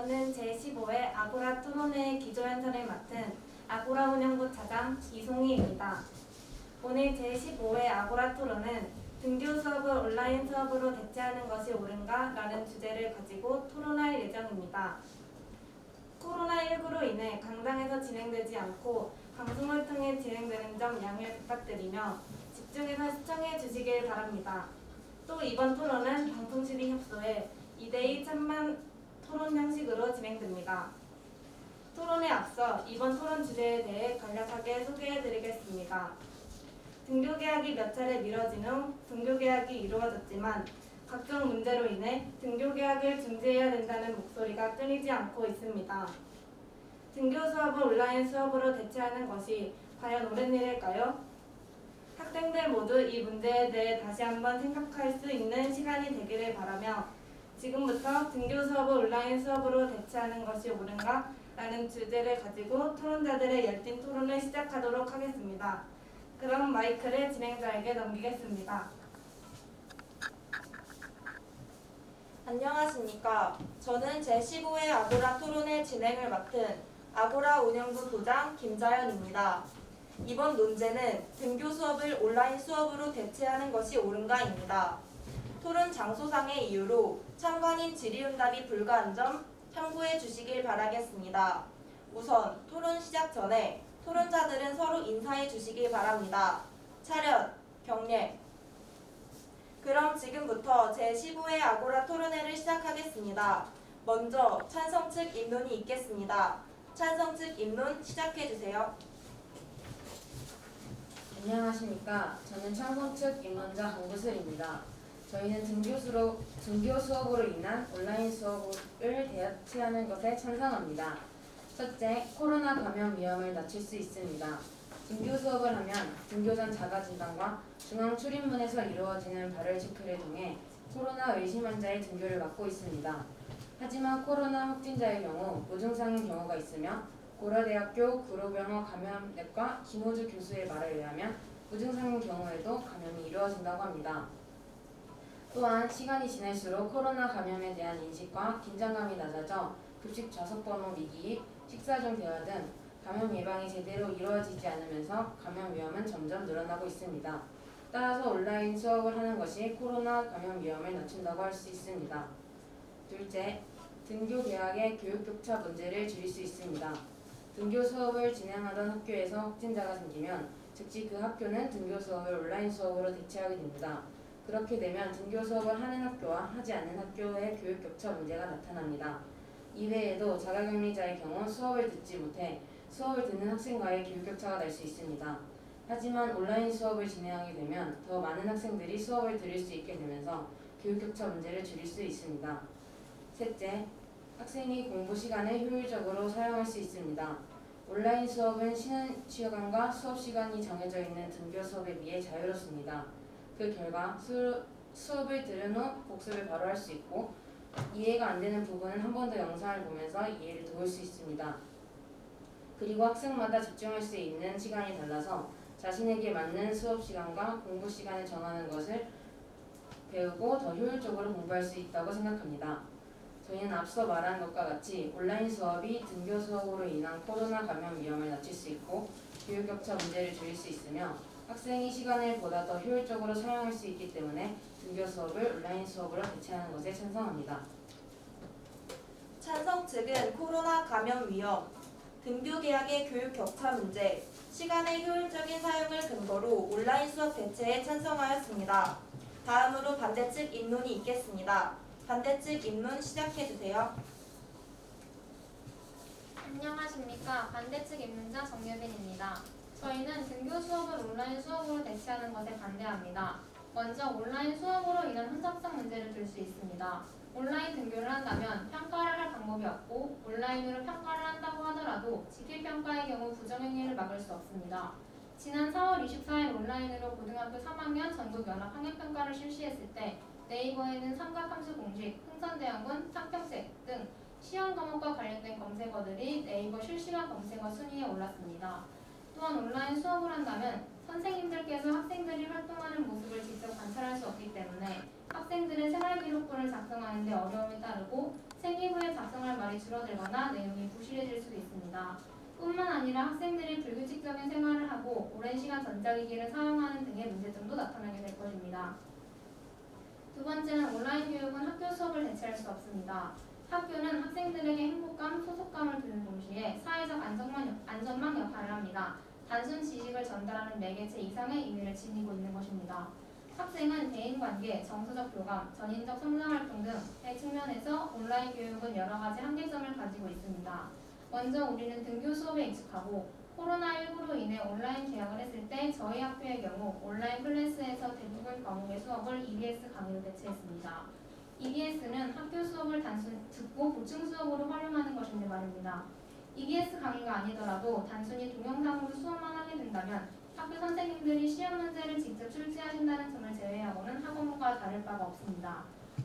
저는 제15회 아고라 토론회 기조연설을 맡은 아고라 운영부 차장 이송희입니다. 오늘 제15회 아고라 토론은 등교 수업을 온라인 수업으로 대체하는 것이 옳은가? 라는 주제를 가지고 토론할 예정입니다. 코로나19로 인해 강당에서 진행되지 않고 방송을 통해 진행되는 점 양해 부탁드리며 집중해서 시청해 주시길 바랍니다. 또 이번 토론은 방통실이 협소해 2대2 찬반 토론 형식으로 진행됩니다. 토론에 앞서 이번 토론 주제에 대해 간략하게 소개해드리겠습니다. 등교개학이 몇 차례 미뤄진 후 등교개학이 이루어졌지만 각종 문제로 인해 등교개학을 중지해야 된다는 목소리가 끊이지 않고 있습니다. 등교 수업을 온라인 수업으로 대체하는 것이 과연 옳은 일일까요? 학생들 모두 이 문제에 대해 다시 한번 생각할 수 있는 시간이 되기를 바라며 지금부터 등교 수업을 온라인 수업으로 대체하는 것이 옳은가? 라는 주제를 가지고 토론자들의 열띤 토론을 시작하도록 하겠습니다. 그럼 마이크를 진행자에게 넘기겠습니다. 안녕하십니까. 저는 제15회 아고라 토론회 진행을 맡은 아고라 운영부 부장 김자연입니다. 이번 논제는 등교 수업을 온라인 수업으로 대체하는 것이 옳은가입니다. 토론 장소상의 이유로 참관인 질의응답이 불가한 점 참고해 주시길 바라겠습니다. 우선 토론 시작 전에 토론자들은 서로 인사해 주시길 바랍니다. 차렷, 경례. 그럼 지금부터 제15회 아고라 토론회를 시작하겠습니다. 먼저 찬성 측 입론이 있겠습니다. 찬성 측 입론 시작해 주세요. 안녕하십니까. 저는 찬성 측 입론자 강구슬입니다. 저희는 등교 수업으로 인한 온라인 수업을 대체하는 것에 찬성합니다. 첫째, 코로나 감염 위험을 낮출 수 있습니다. 등교 수업을 하면 등교 전 자가진단과 중앙 출입문에서 이루어지는 발열 체크를 통해 코로나 의심 환자의 등교를 막고 있습니다. 하지만 코로나 확진자의 경우 무증상인 경우가 있으며 고려대학교 구로병원 감염내과 김호주 교수의 말에 의하면 무증상인 경우에도 감염이 이루어진다고 합니다. 또한 시간이 지날수록 코로나 감염에 대한 인식과 긴장감이 낮아져 급식 좌석번호 미기입, 식사 중 대화 등 감염 예방이 제대로 이루어지지 않으면서 감염 위험은 점점 늘어나고 있습니다. 따라서 온라인 수업을 하는 것이 코로나 감염 위험을 낮춘다고 할 수 있습니다. 둘째, 등교 개학의 교육 격차 문제를 줄일 수 있습니다. 등교 수업을 진행하던 학교에서 확진자가 생기면 즉시 그 학교는 등교 수업을 온라인 수업으로 대체하게 됩니다. 그렇게 되면 등교 수업을 하는 학교와 하지 않는 학교의 교육 격차 문제가 나타납니다. 이외에도 자가격리자의 경우 수업을 듣지 못해 수업을 듣는 학생과의 교육 격차가 날 수 있습니다. 하지만 온라인 수업을 진행하게 되면 더 많은 학생들이 수업을 들을 수 있게 되면서 교육 격차 문제를 줄일 수 있습니다. 셋째, 학생이 공부 시간을 효율적으로 사용할 수 있습니다. 온라인 수업은 쉬는 시간과 수업 시간이 정해져 있는 등교 수업에 비해 자유롭습니다. 그 결과 수업을 들은 후 복습을 바로 할 수 있고 이해가 안 되는 부분은 한 번 더 영상을 보면서 이해를 도울 수 있습니다. 그리고 학생마다 집중할 수 있는 시간이 달라서 자신에게 맞는 수업 시간과 공부 시간을 정하는 것을 배우고 더 효율적으로 공부할 수 있다고 생각합니다. 저희는 앞서 말한 것과 같이 온라인 수업이 등교 수업으로 인한 코로나 감염 위험을 낮출 수 있고 교육 격차 문제를 줄일 수 있으며 학생이 시간을 보다 더 효율적으로 사용할 수 있기 때문에 등교 수업을 온라인 수업으로 대체하는 것에 찬성합니다. 찬성 측은 코로나 감염 위험, 등교 개학의 교육 격차 문제, 시간의 효율적인 사용을 근거로 온라인 수업 대체에 찬성하였습니다. 다음으로 반대측 입론이 있겠습니다. 반대측 입론 시작해 주세요. 안녕하십니까. 반대측 입론자 정유빈입니다. 저희는 등교 수업을 온라인 수업으로 대체하는 것에 반대합니다. 먼저 온라인 수업으로 인한 혼잡성 문제를 들 수 있습니다. 온라인 등교를 한다면 평가를 할 방법이 없고 온라인으로 평가를 한다고 하더라도 직일평가의 경우 부정행위를 막을 수 없습니다. 지난 4월 24일 온라인으로 고등학교 3학년 전국연합 학력평가를 실시했을 때 네이버에는 삼각함수 공식, 흥선대원군, 상평색 등 시험 과목과 관련된 검색어들이 네이버 실시간 검색어 순위에 올랐습니다. 또한 온라인 수업을 한다면 선생님들께서 학생들이 활동하는 모습을 직접 관찰할 수 없기 때문에 학생들의 생활기록부를 작성하는 데 어려움이 따르고 생기 후에 작성할 말이 줄어들거나 내용이 부실해질 수도 있습니다. 뿐만 아니라 학생들이 불규칙적인 생활을 하고 오랜 시간 전자기기를 사용하는 등의 문제점도 나타나게 될 것입니다. 두 번째는 온라인 교육은 학교 수업을 대체할 수 없습니다. 학교는 학생들에게 행복감, 소속감을 주는 동시에 사회적 안전망 역할을 합니다. 단순 지식을 전달하는 매개체 이상의 의미를 지니고 있는 것입니다. 학생은 대인관계, 정서적 교감, 전인적 성장활동 등의 측면에서 온라인 교육은 여러 가지 한계점을 가지고 있습니다. 먼저 우리는 등교 수업에 익숙하고 코로나19로 인해 온라인 개학을 했을 때 저희 학교의 경우 온라인 클래스에서 대부분 과목의 수업을 EBS 강의로 대체했습니다. EBS는 학교 수업을 단순 듣고 보충 수업으로 활용하는 것인데 말입니다. EBS 강의가 아니더라도 단순히 동영상으로 수업만 하게 된다면 학교 선생님들이 시험 문제를 직접 출제하신다는 점을 제외하고는 학원과 다를 바가 없습니다.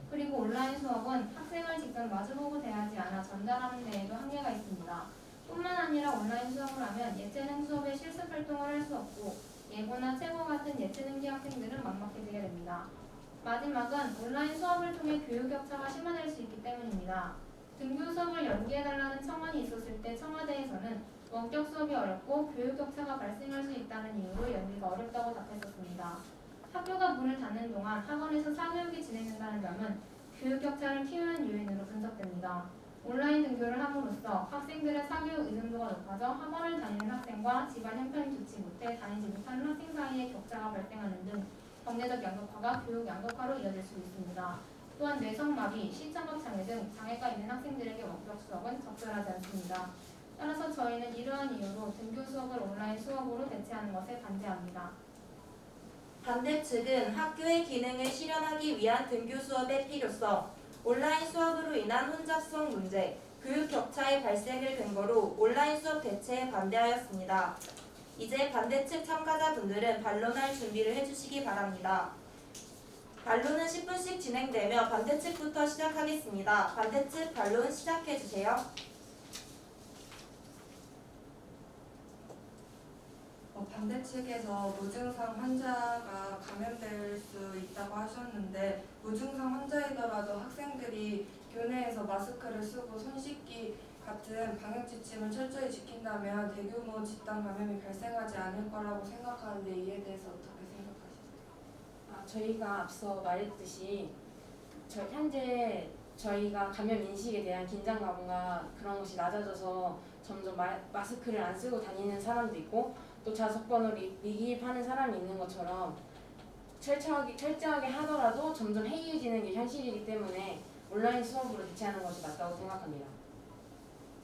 그리고 온라인 수업은 학생을 직접 마주보고 대하지 않아 전달하는 데에도 한계가 있습니다. 뿐만 아니라 온라인 수업을 하면 예체능 수업에 실습 활동을 할 수 없고 예고나 체고 같은 예체능기 학생들은 막막해지게 됩니다. 마지막은 온라인 수업을 통해 교육 격차가 심화될 수 있기 때문입니다. 등교 수업을 연기해달라는 청원이 있었을 때 청와대에서는 원격 수업이 어렵고 교육 격차가 발생할 수 있다는 이유로 연기가 어렵다고 답했었습니다. 학교가 문을 닫는 동안 학원에서 사교육이 진행된다는 점은 교육 격차를 키우는 요인으로 분석됩니다. 온라인 등교를 함으로써 학생들의 사교육 의존도가 높아져 학원을 다니는 학생과 집안 형편이 좋지 못해 다니지 못하는 학생 사이에 격차가 발생하는 등 경제적 양극화가 교육 양극화로 이어질 수 있습니다. 또한 뇌성마비, 시청각 장애 등 장애가 있는 학생들에게 원격 수업은 적절하지 않습니다. 따라서 저희는 이러한 이유로 등교 수업을 온라인 수업으로 대체하는 것에 반대합니다. 반대 측은 학교의 기능을 실현하기 위한 등교 수업의 필요성, 온라인 수업으로 인한 혼잡성 문제, 교육 격차의 발생을 근거로 온라인 수업 대체에 반대하였습니다. 이제 반대측 참가자분들은 반론할 준비를 해주시기 바랍니다. 반론은 10분씩 진행되며 반대측부터 시작하겠습니다. 반대측 반론 시작해주세요. 반대측에서 무증상 환자가 감염될 수 있다고 하셨는데 무증상 환자이더라도 학생들이 교내에서 마스크를 쓰고 손 씻기 같은 방역 지침을 철저히 지킨다면 대규모 집단 감염이 발생하지 않을 거라고 생각하는데 이에 대해서 어떻게 생각하시나요? 저희가 앞서 말했듯이 현재 저희가 감염 인식에 대한 긴장감과 그런 것이 낮아져서 점점 마스크를 안 쓰고 다니는 사람도 있고 또 좌석번호를 미기입하는 사람이 있는 것처럼 철저하게 하더라도 점점 해이해지는 게 현실이기 때문에 온라인 수업으로 대체하는 것이 맞다고 생각합니다.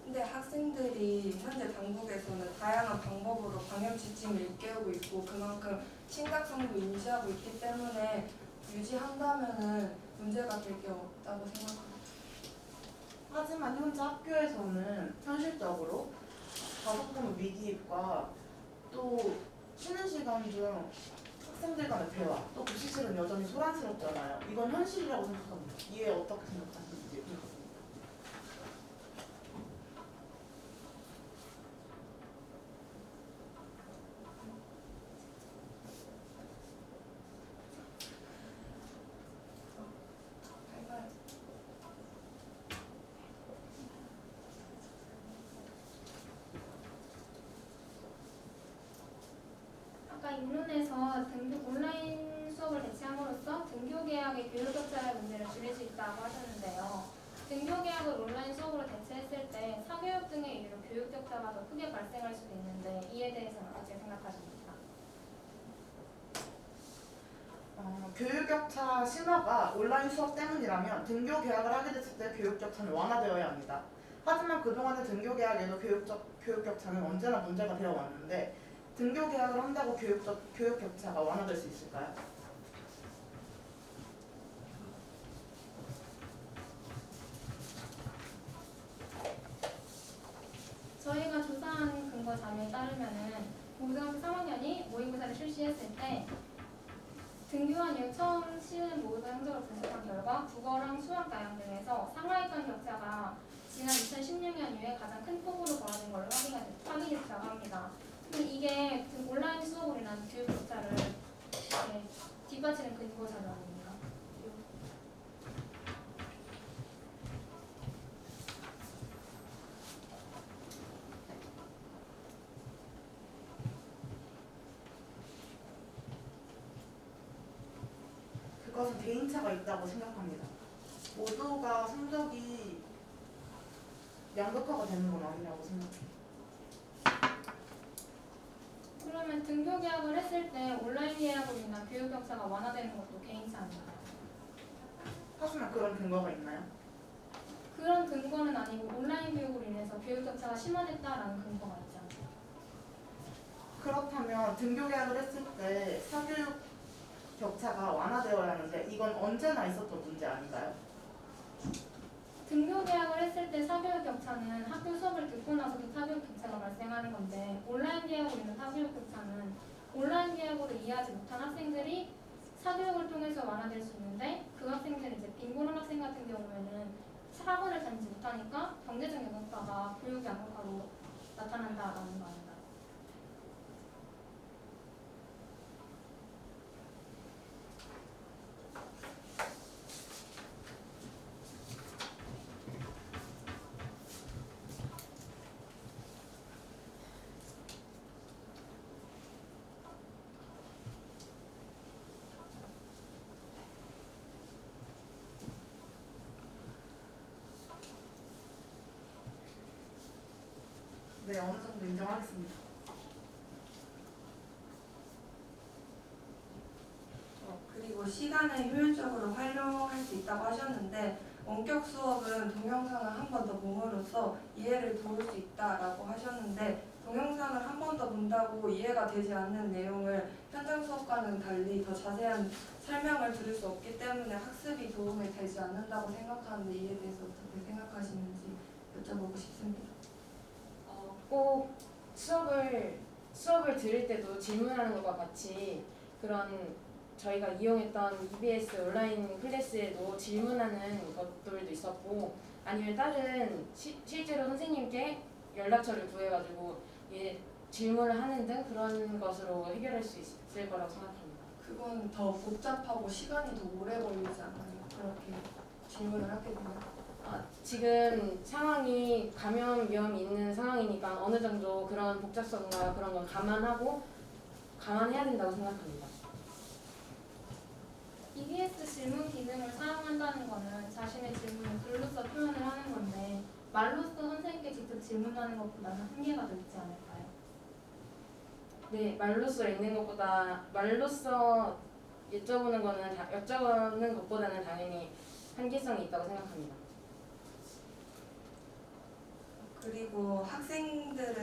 근데 학생들이 현재 당국에서는 다양한 방법으로 방역 지침을 일깨우고 있고 그만큼 심각성도 인지하고 있기 때문에 유지한다면은 문제가 될 게 없다고 생각합니다. 하지만 현재 학교에서는 현실적으로 좌석번호 미기입과 또 쉬는 시간 중 학생들 간의 대화, 또 교실은 여전히 소란스럽잖아요. 이건 현실이라고 생각합니다. 이에 어떻게 생각하시는지 궁금합니다. 아까 입론에서 온라인 수업을 대체함으로써 등교 계약의 교육 격차의 문제를 줄일 수 있다고 하셨는데요. 등교 계약을 온라인 수업으로 대체했을 때 사교육 등의 이유로 교육 격차가 더 크게 발생할 수도 있는데 이에 대해서는 어떻게 생각하십니까? 교육 격차 심화가 온라인 수업 때문이라면 등교 계약을 하게 됐을 때 교육 격차는 완화되어야 합니다. 하지만 그동안의 등교 계약에도 교육 격차는 언제나 문제가 되어 왔는데 등교 계약을 한다고 교육 격차가 완화될 수 있을까요? 저희가 조사한 근거 자료에 따르면은 고등학교 3학년이 모의고사를 실시했을 때 등교한 이후 처음 치는 모의고사 성적을 분석한 결과 국어랑 수학 나영 등에서 상하위권 격차가 지난 2016년 이후에 가장 큰 폭으로 벌어진 걸로 확인됐다고 합니다. 이게 온라인 수업으로 인한 교육 격차를 뒷받치는 근거 자료 아닙니까? 그것은 개인차가 있다고 생각합니다. 모두가 성적이 양극화가 되는 건 아니라고 생각해요. 그러면 등교 계약을 했을 때 온라인 계약으로 인한 교육 격차가 완화되는 것도 개인차 아닌가요? 하지만 그런 근거가 있나요? 그런 근거는 아니고 온라인 교육으로 인해서 교육 격차가 심화됐다라는 근거가 있지 않나요? 그렇다면 등교 계약을 했을 때 사교육 격차가 완화되어야 하는데 이건 언제나 있었던 문제 아닌가요? 등교 계약을 했을 때 사교육 격차는 학교 수업을 듣고 나서도 사교육 격차가 발생하는 건데 온라인 계약으로 인한 사교육 격차는 온라인 계약으로 이해하지 못한 학생들이 사교육을 통해서 완화될 수 있는데 그 학생들이 이제 빈곤한 학생 같은 경우에는 학원을 다니지 못하니까 경제적 양극화가 교육 양극화로 나타난다라는 거 아닌가요? 네, 어느 정도 인정하겠습니다. 그리고 시간을 효율적으로 활용할 수 있다고 하셨는데 원격 수업은 동영상을 한 번 더 봄으로써 이해를 도울 수 있다라고 하셨는데 동영상을 한 번 더 본다고 이해가 되지 않는 내용을 현장 수업과는 달리 더 자세한 설명을 들을 수 없기 때문에 학습이 도움이 되지 않는다고 생각하는데 이에 대해서 어떻게 생각하시는지 여쭤보고 싶습니다. 꼭 수업을 들을 때도 질문하는 것과 같이 그런 저희가 이용했던 EBS 온라인 클래스에도 질문하는 것들도 있었고 아니면 다른 실제로 선생님께 연락처를 구해가지고 질문을 하는 등 그런 것으로 해결할 수 있을 거라고 생각합니다. 그건 더 복잡하고 시간이 더 오래 걸리지 않아요? 그렇게 질문을 하게 되면. 지금 상황이 감염 위험이 있는 상황이니까 어느 정도 그런 복잡성과 그런 건 감안해야 된다고 생각합니다. EBS 질문 기능을 사용한다는 것은 자신의 질문을 글로써 표현을 하는 건데 말로써 선생님께 직접 질문하는 것보다는 한계가 더 있지 않을까요? 네, 말로써 읽는 것보다 말로써 여쭤보는 것보다는 당연히 한계성이 있다고 생각합니다. 그리고 학생들이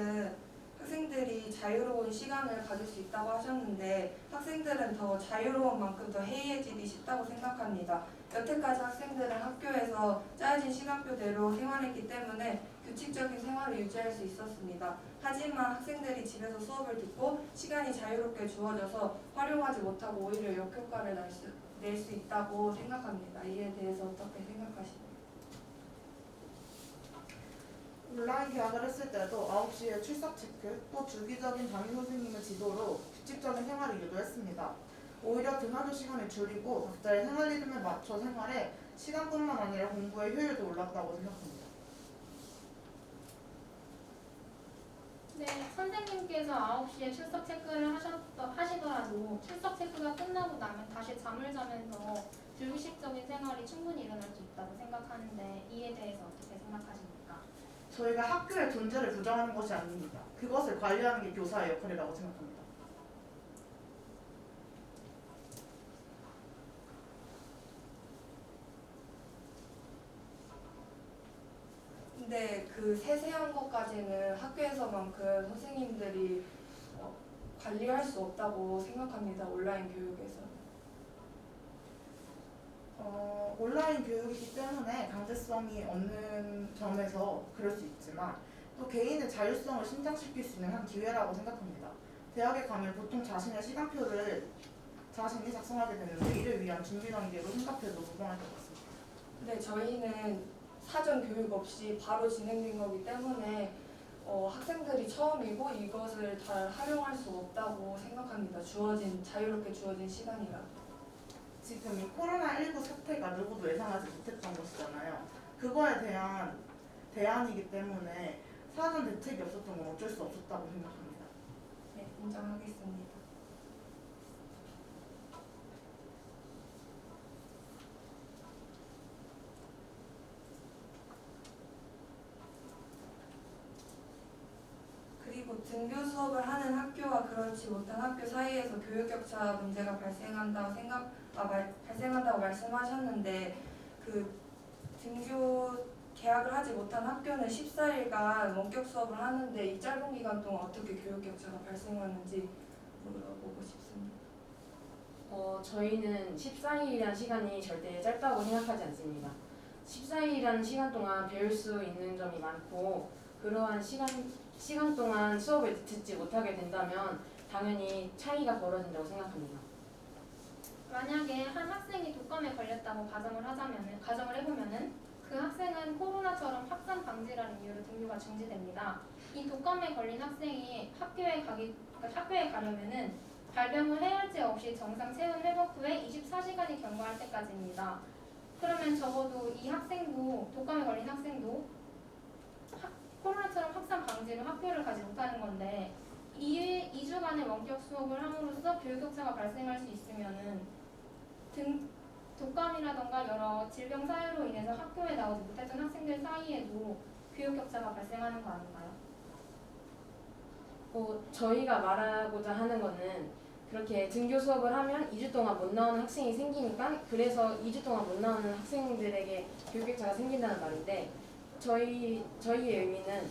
자유로운 시간을 가질 수 있다고 하셨는데 학생들은 더 자유로운 만큼 더 해이해지기 쉽다고 생각합니다. 여태까지 학생들은 학교에서 짜여진 시간표대로 생활했기 때문에 규칙적인 생활을 유지할 수 있었습니다. 하지만 학생들이 집에서 수업을 듣고 시간이 자유롭게 주어져서 활용하지 못하고 오히려 역효과를 낼 수 있다고 생각합니다. 이에 대해서 어떻게 생각하시나요? 온라인 계약을 했을 때도 9시에 출석 체크, 또 주기적인 담임 선생님의 지도로 규칙적인 생활을 유도했습니다. 오히려 등하교 시간을 줄이고 각자의 생활 리듬에 맞춰 생활해 시간뿐만 아니라 공부의 효율도 올랐다고 생각합니다. 네, 선생님께서 9시에 출석 체크를 하시더라도 출석 체크가 끝나고 나면 다시 잠을 자면서 불규칙적인 생활이 충분히 일어날 수 있다고 생각하는데 이에 대해서 어떻게 생각하십니까? 저희가 학교의 존재를 부정하는 것이 아닙니다. 그것을 관리하는 게 교사의 역할이라고 생각합니다. 근데 그 세세한 것까지는 학교에서만큼 선생님들이 관리할 수 없다고 생각합니다. 온라인 교육에서. 온라인 교육이기 때문에 강제성이 없는 점에서 그럴 수 있지만 또 개인의 자율성을 신장시킬 수 있는 한 기회라고 생각합니다. 대학에 가면 보통 자신의 시간표를 자신이 작성하게 되는데 이를 위한 준비 단계로 생각해도 무방할 것 같습니다. 근데 저희는 사전 교육 없이 바로 진행된 거기 때문에 학생들이 처음이고 이것을 잘 활용할 수 없다고 생각합니다. 자유롭게 주어진 시간이라. 지금 이 코로나19 사태가 누구도 예상하지 못했던 것이잖아요. 그거에 대한 대안이기 때문에 사전 대책이 없었던 건 어쩔 수 없었다고 생각합니다. 네, 인정하겠습니다. 등교 수업을 하는 학교와 그렇지 못한 학교 사이에서 교육 격차 문제가 발생한다고 말씀하셨는데 그 등교 계약을 하지 못한 학교는 14일간 원격 수업을 하는데 이 짧은 기간 동안 어떻게 교육 격차가 발생하는지 물어보고 싶습니다. 저희는 14일이라는 시간이 절대 짧다고 생각하지 않습니다. 14일이라는 시간 동안 배울 수 있는 점이 많고 그러한 시간 동안 수업을 듣지 못하게 된다면 당연히 차이가 벌어진다고 생각합니다. 만약에 한 학생이 독감에 걸렸다고 가정을 해보면은 그 학생은 코로나처럼 확산 방지라는 이유로 등교가 중지됩니다. 이 독감에 걸린 학생이 학교에 가려면은 발병을 해열제 없이 정상 체온 회복 후에 24시간이 경과할 때까지입니다. 그러면 적어도 이 학생도 독감에 걸린 학생도 코로나처럼 확산 방지로 학교를 가지 못하는 건데 2주간의 원격 수업을 함으로써 교육 격차가 발생할 수 있으면은 독감이라던가 여러 질병 사유로 인해서 학교에 나오지 못했던 학생들 사이에도 교육 격차가 발생하는 거 아닌가요? 저희가 말하고자 하는 거는 그렇게 등교 수업을 하면 2주 동안 못 나오는 학생이 생기니까 그래서 2주 동안 못 나오는 학생들에게 교육 격차가 생긴다는 말인데 저희의 의미는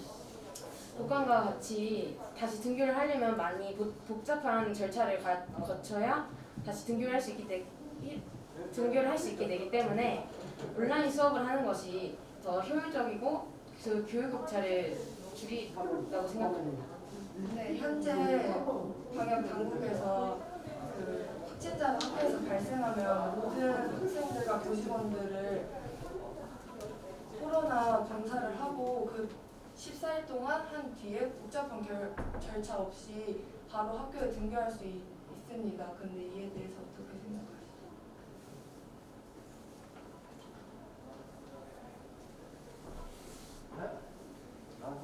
독감과 같이 다시 등교를 하려면 많이 복잡한 절차를 거쳐야 다시 등교를 할 수 있게 되기 때문에 온라인 수업을 하는 것이 더 효율적이고 그 교육 격차를 줄인다고 생각합니다. 네, 현재 방역 당국에서 그 확진자가 학교에서 발생하면 모든 학생들과 교직원들을 코로나 검사를 하고 그 14일 동안 한 뒤에 복잡한 절차 없이 바로 학교에 등교할 수 있습니다. 근데 이에 대해서 어떻게 생각하세요?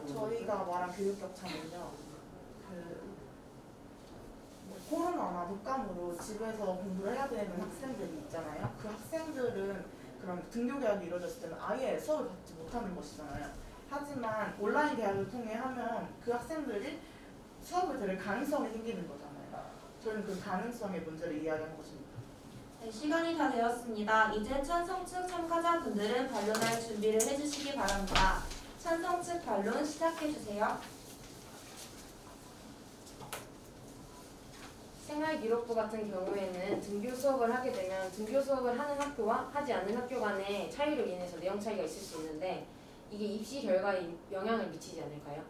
저희가 말한 교육 격차는요. 코로나나 독감으로 집에서 공부를 해야 되는 학생들이 있잖아요. 그 학생들은 그럼 등교 계약이 이루어졌을 때는 아예 수업을 받지 못하는 것이잖아요. 하지만 온라인 계약을 통해 하면 그 학생들이 수업을 들을 가능성이 생기는 거잖아요. 저는 그 가능성의 문제를 이야기하는 것입니다. 네, 시간이 다 되었습니다. 이제 찬성 측 참가자분들은 반론할 준비를 해주시기 바랍니다. 찬성 측 반론 시작해주세요. 생활기록부 같은 경우에는 등교 수업을 하게 되면 등교 수업을 하는 학교와 하지 않는 학교 간의 차이로 인해서 내용 차이가 있을 수 있는데 이게 입시 결과에 영향을 미치지 않을까요?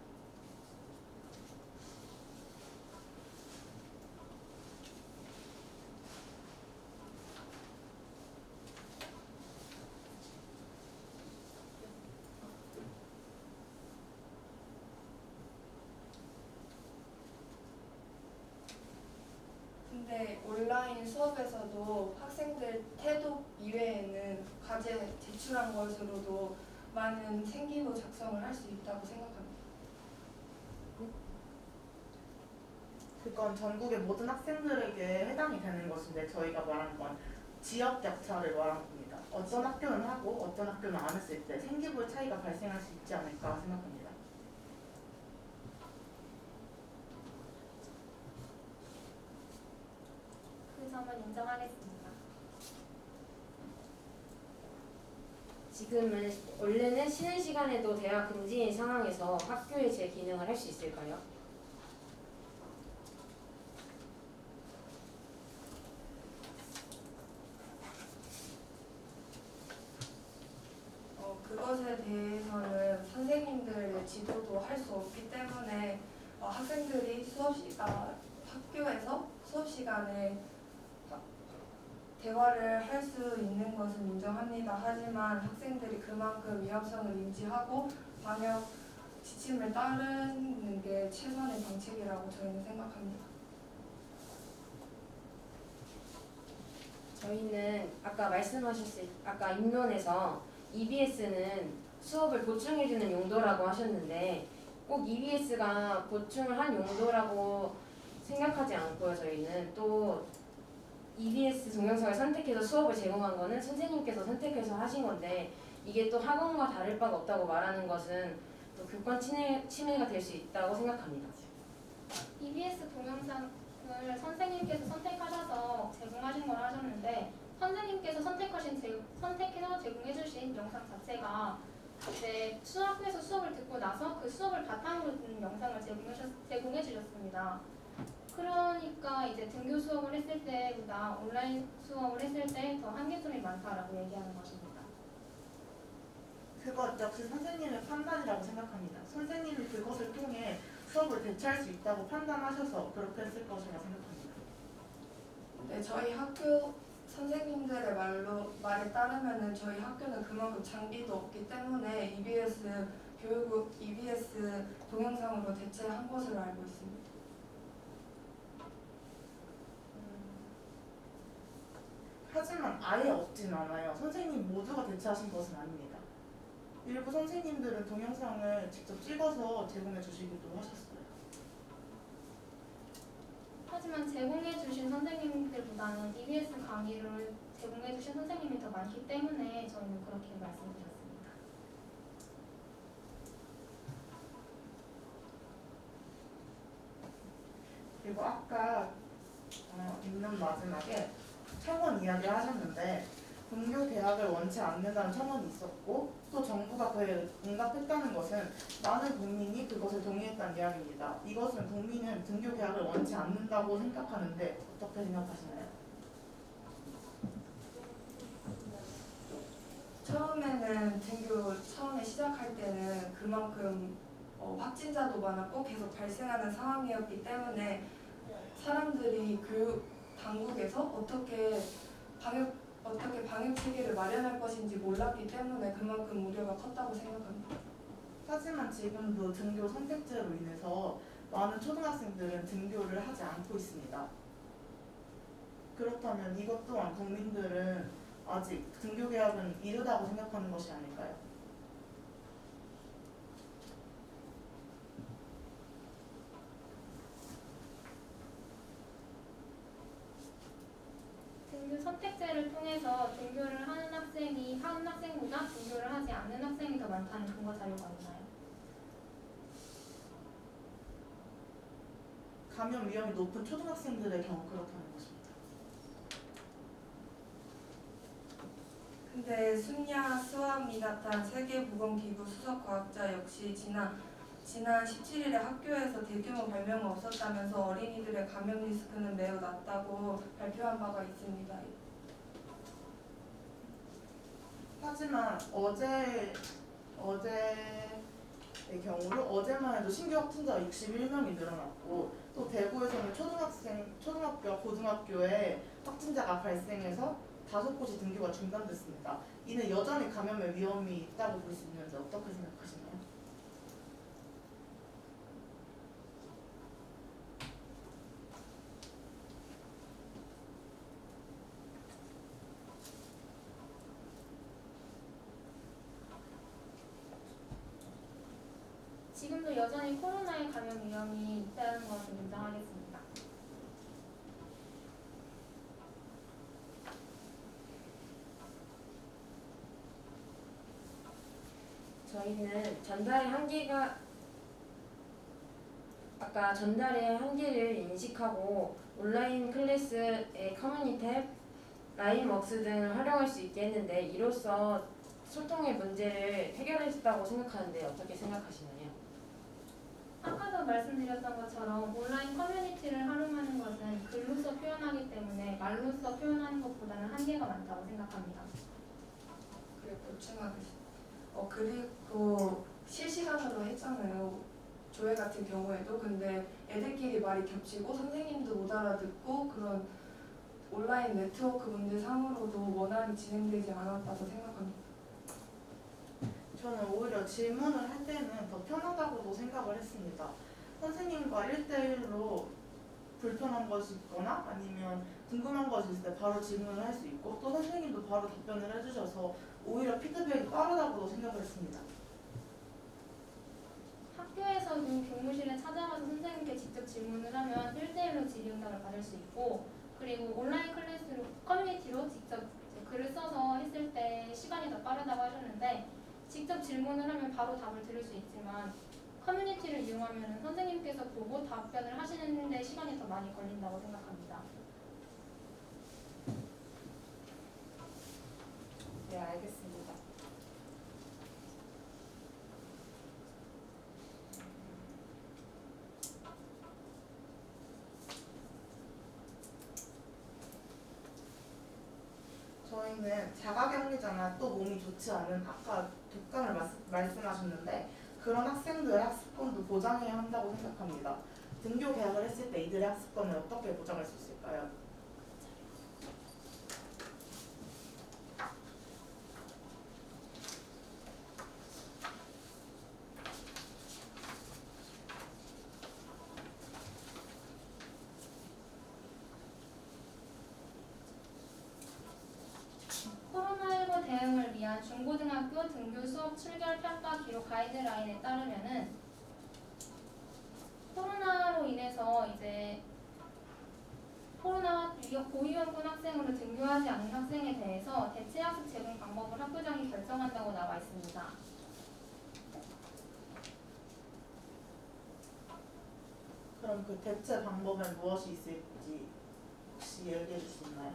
근데 온라인 수업에서도 학생들 태도 이외에는 과제 제출한 것으로도 많은 생기부 작성을 할 수 있다고 생각합니다. 그건 전국의 모든 학생들에게 해당이 되는 것인데 저희가 말한 건 지역 격차를 말한 겁니다. 어떤 학교는 하고 어떤 학교는 안 했을 때 생기부 차이가 발생할 수 있지 않을까 생각합니다. 그 점은 인정하겠습니다. 지금은 원래는 쉬는 시간에도 대학 금지인 상황에서 학교의 제 기능을 할 수 있을까요? 그것에 대해서는 선생님들의 지도도 할 수 없기 때문에 학생들이 학교에서 수업 시간에 대화를 할 수 있는 것은 인정합니다. 하지만 학생들이 그만큼 위험성을 인지하고 방역 지침을 따르는 게 최선의 방책이라고 저희는 생각합니다. 저희는 아까 입론에서 EBS는 수업을 보충해주는 용도라고 하셨는데 꼭 EBS가 보충을 한 용도라고 생각하지 않고요. 저희는 또 EBS 동영상을 선택해서 수업을 제공한 거는 선생님께서 선택해서 하신 건데 이게 또 학원과 다를 바가 없다고 말하는 것은 또 교권 침해가 될 수 있다고 생각합니다. EBS 동영상을 선생님께서 선택하셔서 제공하신 걸 하셨는데 선생님께서 선택해서 제공해주신 영상 자체가 이제 수학에서 수업을 듣고 나서 그 수업을 바탕으로 듣는 영상을 제공해 주셨습니다. 그러니까 이제 등교 수업을 했을 때보다 온라인 수업을 했을 때 더 한계점이 많다라고 얘기하는 것입니다. 그것 역시 선생님의 판단이라고 생각합니다. 선생님이 그것을 통해 수업을 대체할 수 있다고 판단하셔서 그렇게 했을 것이라고 생각합니다. 네, 저희 학교 선생님들의 말에 따르면은 저희 학교는 그만큼 장비도 없기 때문에 EBS 동영상으로 대체한 것으로 알고 있습니다. 하지만 아예 없진 않아요. 선생님 모두가 대체하신 것은 아닙니다. 일부 선생님들은 동영상을 직접 찍어서 제공해 주시기도 하셨어요. 하지만 제공해 주신 선생님들보다는 EBS 강의를 제공해 주신 선생님이 더 많기 때문에 저희는 그렇게 말씀드렸습니다. 그리고 아까 있는 마지막에 첨언 이야기 하셨는데 등교 개학을 원치 않는다는 첨언이 있었고 또 정부가 그에 응답했다는 것은 많은 국민이 그것을 동의했다는 이야기입니다. 이것은 국민은 등교 개학을 원치 않는다고 생각하는데 어떻게 생각하시나요? 처음에는 등교 처음에 시작할 때는 그만큼 확진자도 많았고 계속 발생하는 상황이었기 때문에 사람들이 교육 당국에서 어떻게 방역 체계를 마련할 것인지 몰랐기 때문에 그만큼 우려가 컸다고 생각합니다. 하지만 지금도 등교 선택제로 인해서 많은 초등학생들은 등교를 하지 않고 있습니다. 그렇다면 이것 또한 국민들은 아직 등교 개학은 이르다고 생각하는 것이 아닐까요? 등교 선택제를 통해서 등교를 하는 학생보다 등교를 하지 않는 학생이 더 많다는 근거 자료가 있나요? 감염 위험이 높은 초등학생들의 경우 그렇다는 것입니다. 근데 순야 스와미나탄 세계보건기구 수석과학자 역시 지난 17일에 학교에서 대규모 발명은 없었다면서 어린이들의 감염 리스크는 매우 낮다고 발표한 바가 있습니다. 하지만 어제의 경우로 어제만 해도 신규 확진자가 61명이 늘어났고 또 대구에서는 초등학교, 고등학교에 확진자가 발생해서 5곳이 등교가 중단됐습니다. 이는 여전히 감염의 위험이 있다고 볼 수 있는지 어떻게 생각하시나요? 지금도 여전히 코로나의 감염 위험이 있다는 것을 인정하겠습니다. 저희는 전달의 한계를 인식하고 온라인 클래스의 커뮤니티 탭, 라인웍스 등을 활용할 수 있게 했는데 이로써 소통의 문제를 해결했다고 생각하는데 어떻게 생각하시나요? 아까도 말씀드렸던 것처럼 온라인 커뮤니티를 활용하는 것은 글로서 표현하기 때문에 말로서 표현하는 것보다는 한계가 많다고 생각합니다. 그리고 보충하겠습니다. 그리고 실시간으로 했잖아요. 조회 같은 경우에도. 근데 애들끼리 말이 겹치고 선생님도 못 알아듣고 그런 온라인 네트워크 문제상으로도 원활히 진행되지 않았다고 생각합니다. 저는 오히려 질문을 할 때는 더 편하다고도 생각을 했습니다. 선생님과 1대1로 불편한 것이 있거나 아니면 궁금한 것이 있을 때 바로 질문을 할 수 있고 또 선생님도 바로 답변을 해주셔서 오히려 피드백이 빠르다고도 생각을 했습니다. 학교에서도 교무실에 찾아가서 선생님께 직접 질문을 하면 1대1로 질의응답을 받을 수 있고 그리고 온라인 클래스로 커뮤니티로 직접 글을 써서 했을 때 시간이 더 빠르다고 하셨는데 직접 질문을 하면 바로 답을 들을 수 있지만 커뮤니티를 이용하면 선생님께서 보고 답변을 하시는데 시간이 더 많이 걸린다고 생각합니다. 네, 알겠습니다. 저희는 자가격리잖아 또 몸이 좋지 않은 아까 독감을 말씀하셨는데 그런 학생들의 학습권도 보장해야 한다고 생각합니다. 등교 계약을 했을 때 이들의 학습권을 어떻게 보장할 수 있을까요? 코로나19 대응을 위한 중고등학교 등교 수업 7개월 평가 기록 가이드라인에 따르면은 코로나로 인해서 이제 코로나 고위험군 학생으로 등교하지 않은 학생에 대해서 대체 학습 제공 방법을 학교장이 결정한다고 나와 있습니다. 그럼 그 대체 방법은 무엇이 있을지 혹시 얘기해 줄 수 있나요?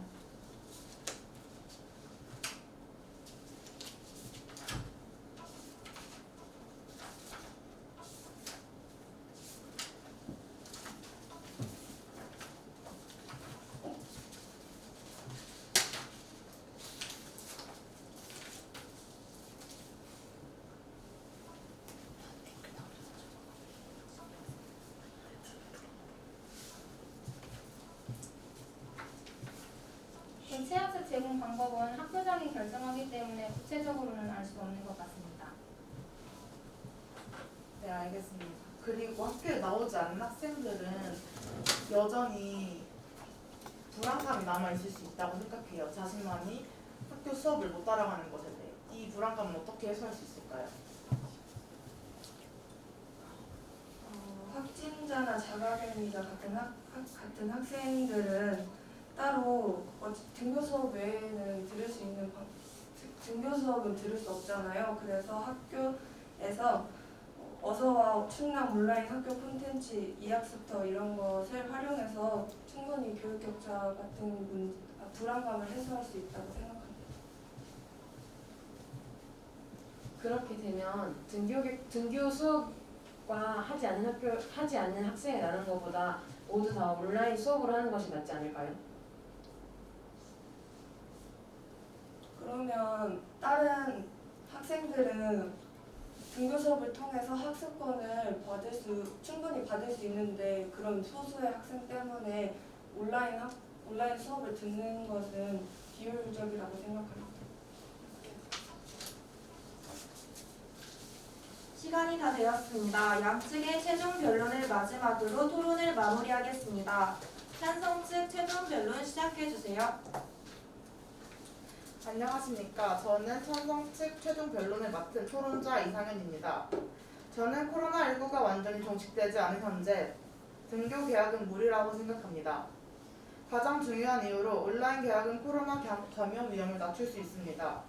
대체 학습 제공 방법은 학교장이 결정하기 때문에 구체적으로는 알 수 없는 것 같습니다. 네, 알겠습니다. 그리고 학교에 나오지 않는 학생들은 여전히 불안감이 남아있을 수 있다고 생각해요. 자신만이 학교 수업을 못 따라가는 것에 대해. 이 불안감은 어떻게 해소할 수 있을까요? 확진자나 자가격리자 같은 학생들은 따로 등교 수업 외에는 등교 수업은 들을 수 없잖아요. 그래서 학교에서 어서와 충남 온라인 학교 콘텐츠 이학습터 이런 것을 활용해서 충분히 교육 격차 같은 불안감을 해소할 수 있다고 생각합니다. 그렇게 되면 등교 수업과 하지 않는 학생이 나는 것보다 모두 다 온라인 수업을 하는 것이 낫지 않을까요? 그러면 다른 학생들은 등교 수업을 통해서 학습권을 충분히 받을 수 있는데 그런 소수의 학생 때문에 온라인 수업을 듣는 것은 비효율적이라고 생각합니다. 시간이 다 되었습니다. 양측의 최종 변론을 마지막으로 토론을 마무리하겠습니다. 찬성 측 최종 변론 시작해주세요. 안녕하십니까. 저는 찬성 측 최종 변론을 맡은 토론자 이상현입니다. 저는 코로나19가 완전히 종식되지 않은 현재 등교 계약은 무리라고 생각합니다. 가장 중요한 이유로 온라인 계약은 코로나 감염 위험을 낮출 수 있습니다.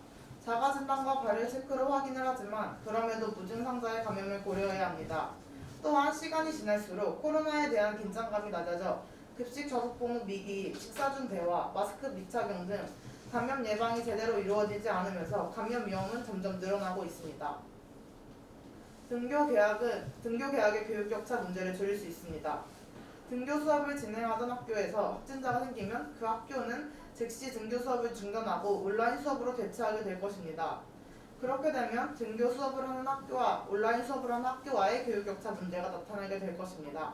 자가진단과 발열 체크로 확인을 하지만 그럼에도 무증상자의 감염을 고려해야 합니다. 또한 시간이 지날수록 코로나에 대한 긴장감이 낮아져 급식 좌석봉 미기, 식사 중 대화, 마스크 미착용 등 감염 예방이 제대로 이루어지지 않으면서 감염 위험은 점점 늘어나고 있습니다. 등교 계약의 교육 격차 문제를 줄일 수 있습니다. 등교 수업을 진행하던 학교에서 확진자가 생기면 그 학교는 즉시 등교 수업을 중단하고 온라인 수업으로 대체하게 될 것입니다. 그렇게 되면 등교 수업을 하는 학교와 온라인 수업을 하는 학교와의 교육 격차 문제가 나타나게 될 것입니다.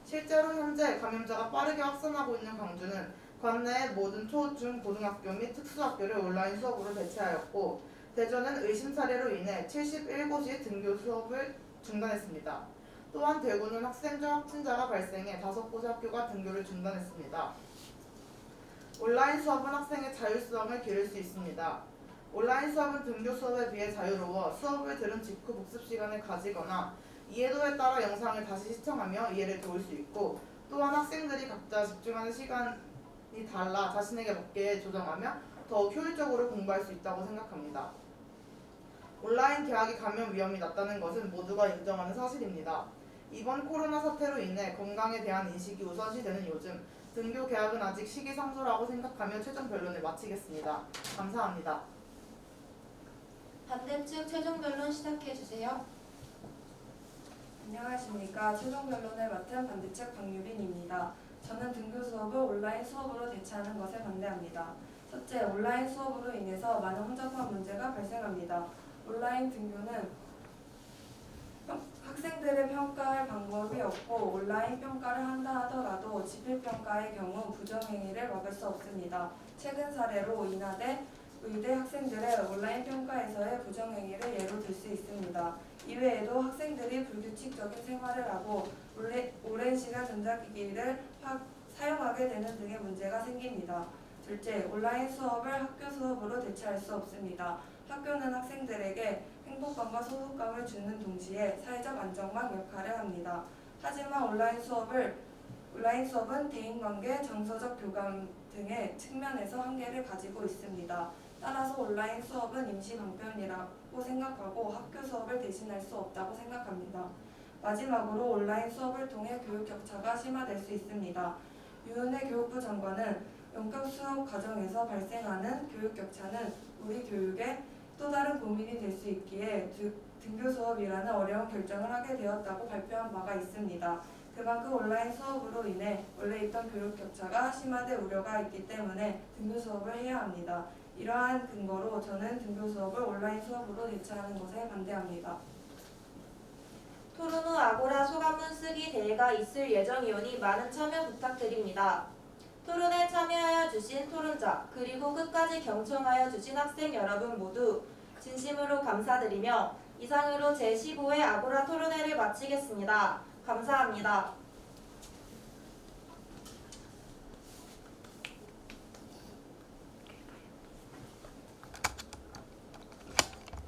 실제로 현재 감염자가 빠르게 확산하고 있는 광주는 관내의 모든 초, 중, 고등학교 및 특수학교를 온라인 수업으로 대체하였고 대전은 의심 사례로 인해 71곳이 등교 수업을 중단했습니다. 또한 대구는 학생 중 확진자가 발생해 5곳의 학교가 등교를 중단했습니다. 온라인 수업은 학생의 자율성을 기를 수 있습니다. 온라인 수업은 등교 수업에 비해 자유로워 수업을 들은 직후 복습 시간을 가지거나 이해도에 따라 영상을 다시 시청하며 이해를 도울 수 있고 또한 학생들이 각자 집중하는 시간이 달라 자신에게 맞게 조정하며 더욱 효율적으로 공부할 수 있다고 생각합니다. 온라인 개학이 감염 위험이 낮다는 것은 모두가 인정하는 사실입니다. 이번 코로나 사태로 인해 건강에 대한 인식이 우선시되는 요즘 등교 개학은 아직 시기상조라고 생각하며 최종 변론을 마치겠습니다. 감사합니다. 반대측 최종 변론 시작해주세요. 안녕하십니까. 최종 변론을 맡은 반대측 박유빈입니다. 저는 등교 수업을 온라인 수업으로 대체하는 것에 반대합니다. 첫째, 온라인 수업으로 인해서 많은 혼잡한 문제가 발생합니다. 온라인 등교는 학생들의 평가할 방법이 없고 온라인 평가를 한다 하더라도 지필평가의 경우 부정행위를 막을 수 없습니다. 최근 사례로 인하대 의대 학생들의 온라인 평가에서의 부정행위를 예로 들 수 있습니다. 이외에도 학생들이 불규칙적인 생활을 하고 오랜 시간 전자기기를 사용하게 되는 등의 문제가 생깁니다. 둘째, 온라인 수업을 학교 수업으로 대체할 수 없습니다. 학교는 학생들에게 행복감과 소속감을 주는 동시에 사회적 안정망 역할을 합니다. 하지만 온라인 수업은 대인관계, 정서적 교감 등의 측면에서 한계를 가지고 있습니다. 따라서 온라인 수업은 임시 방편이라고 생각하고 학교 수업을 대신할 수 없다고 생각합니다. 마지막으로 온라인 수업을 통해 교육 격차가 심화될 수 있습니다. 유은혜 교육부 장관은 원격 수업 과정에서 발생하는 교육 격차는 우리 교육의 또 다른 고민이 될 수 있기에 등교 수업이라는 어려운 결정을 하게 되었다고 발표한 바가 있습니다. 그만큼 온라인 수업으로 인해 원래 있던 교육 격차가 심화될 우려가 있기 때문에 등교 수업을 해야 합니다. 이러한 근거로 저는 등교 수업을 온라인 수업으로 대체하는 것에 반대합니다. 토론 후 아고라 소감문 쓰기 대회가 있을 예정이오니 많은 참여 부탁드립니다. 토론에 참여하여 주신 토론자 그리고 끝까지 경청하여 주신 학생 여러분 모두 진심으로 감사드리며 이상으로 제15회 아고라 토론회를 마치겠습니다. 감사합니다.